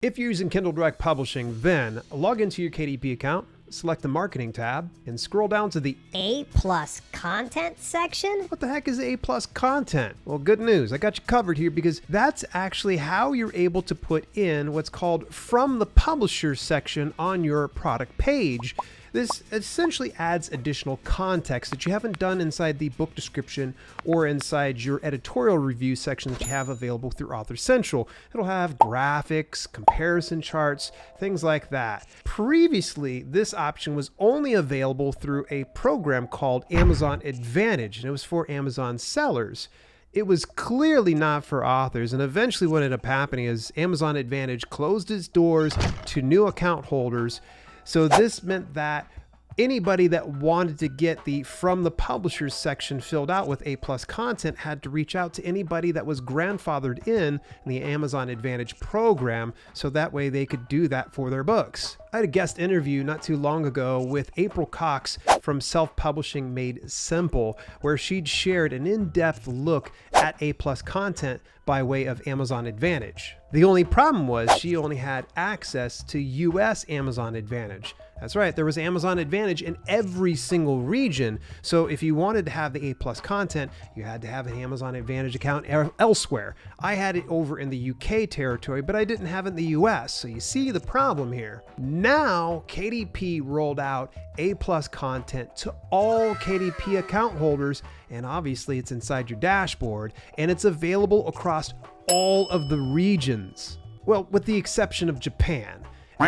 If you're using Kindle Direct Publishing, then log into your KDP account, select the Marketing tab, and scroll down to the A+ content section? What the heck is A+ content? Well, good news. I got you covered here because that's actually how you're able to put in what's called From the Publisher section on your product page. This essentially adds additional context that you haven't done inside the book description or inside your editorial review section that you have available through Author Central. It'll have graphics, comparison charts, things like that. Previously, this option was only available through a program called Amazon Advantage, and it was for Amazon sellers. It was clearly not for authors, and eventually what ended up happening is Amazon Advantage closed its doors to new account holders. So this meant that anybody that wanted to get the From the Publishers section filled out with A+ content had to reach out to anybody that was grandfathered in the Amazon Advantage program, so that way they could do that for their books. I had a guest interview not too long ago with April Cox from Self-Publishing Made Simple, where she'd shared an in-depth look at A+ content by way of Amazon Advantage. The only problem was she only had access to US Amazon Advantage. That's right, there was Amazon Advantage in every single region. So if you wanted to have the A+ content, you had to have an Amazon Advantage account elsewhere. I had it over in the UK territory, but I didn't have it in the US. So you see the problem here. Now, KDP rolled out A+ content to all KDP account holders, and obviously it's inside your dashboard, and it's available across all of the regions. Well, with the exception of Japan.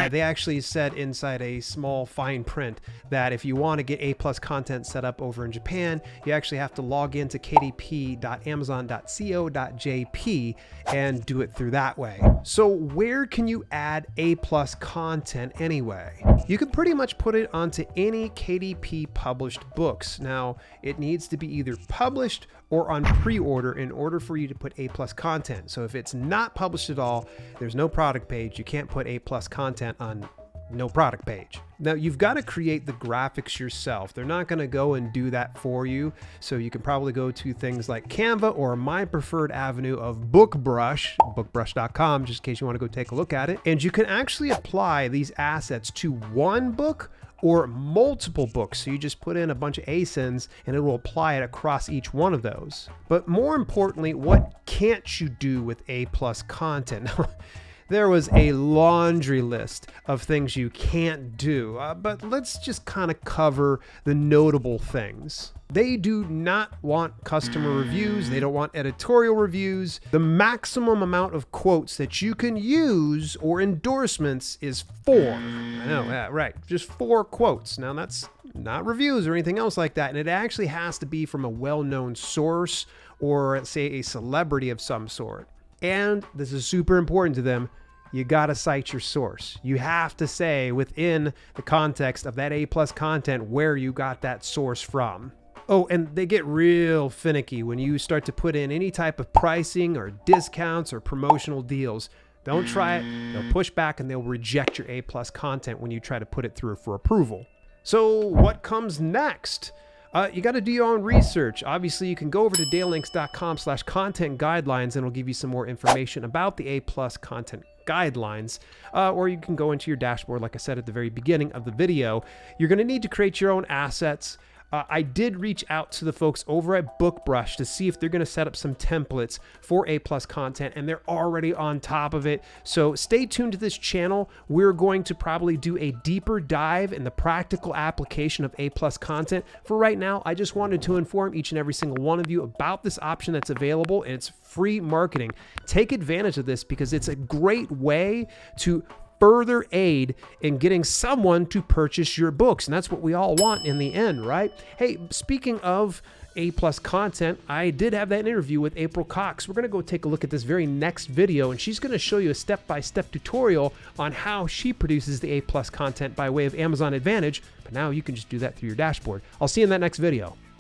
They actually said inside a small fine print that if you want to get A+ content set up over in Japan, you actually have to log into kdp.amazon.co.jp and do it through that way. So where can you add A+ content anyway? You can pretty much put it onto any KDP published books. Now, it needs to be either published or on pre-order in order for you to put A+ content. So if it's not published at all, there's no product page, you can't put A+ content on no product page. Now you've got to create the graphics yourself. They're not going to go and do that for you. So you can probably go to things like Canva or my preferred avenue of BookBrush, bookbrush.com, just in case you want to go take a look at it. And you can actually apply these assets to one book or multiple books. So you just put in a bunch of ASINs and it will apply it across each one of those. But more importantly, what can't you do with A+ content? There was a laundry list of things you can't do, but let's just kind of cover the notable things. They do not want customer reviews. They don't want editorial reviews. The maximum amount of quotes that you can use or endorsements is 4. I know, yeah, right. Just 4 quotes. Now that's not reviews or anything else like that. And it actually has to be from a well-known source or say a celebrity of some sort. And this is super important to them. You gotta cite your source. You have to say within the context of that A+ content where you got that source from. Oh, and they get real finicky when you start to put in any type of pricing or discounts or promotional deals. Don't try it. They'll push back and they'll reject your A+ content when you try to put it through for approval. So what comes next? You got to do your own research. Obviously, you can go over to dalelinks.com/content guidelines and it'll give you some more information about the A+ content guidelines, or you can go into your dashboard like I said at the very beginning of the video. You're going to need to create your own assets. I did reach out to the folks over at BookBrush to see if they're going to set up some templates for A+ content, and they're already on top of it. So stay tuned to this channel. We're going to probably do a deeper dive in the practical application of A+ content. For right now, I just wanted to inform each and every single one of you about this option that's available, and it's free marketing. Take advantage of this because it's a great way to further aid in getting someone to purchase your books. And that's what we all want in the end, right? Hey, speaking of A+ content, I did have that interview with April Cox. We're going to go take a look at this very next video, and she's going to show you a step-by-step tutorial on how she produces the A+ content by way of Amazon Advantage. But now you can just do that through your dashboard. I'll see you in that next video.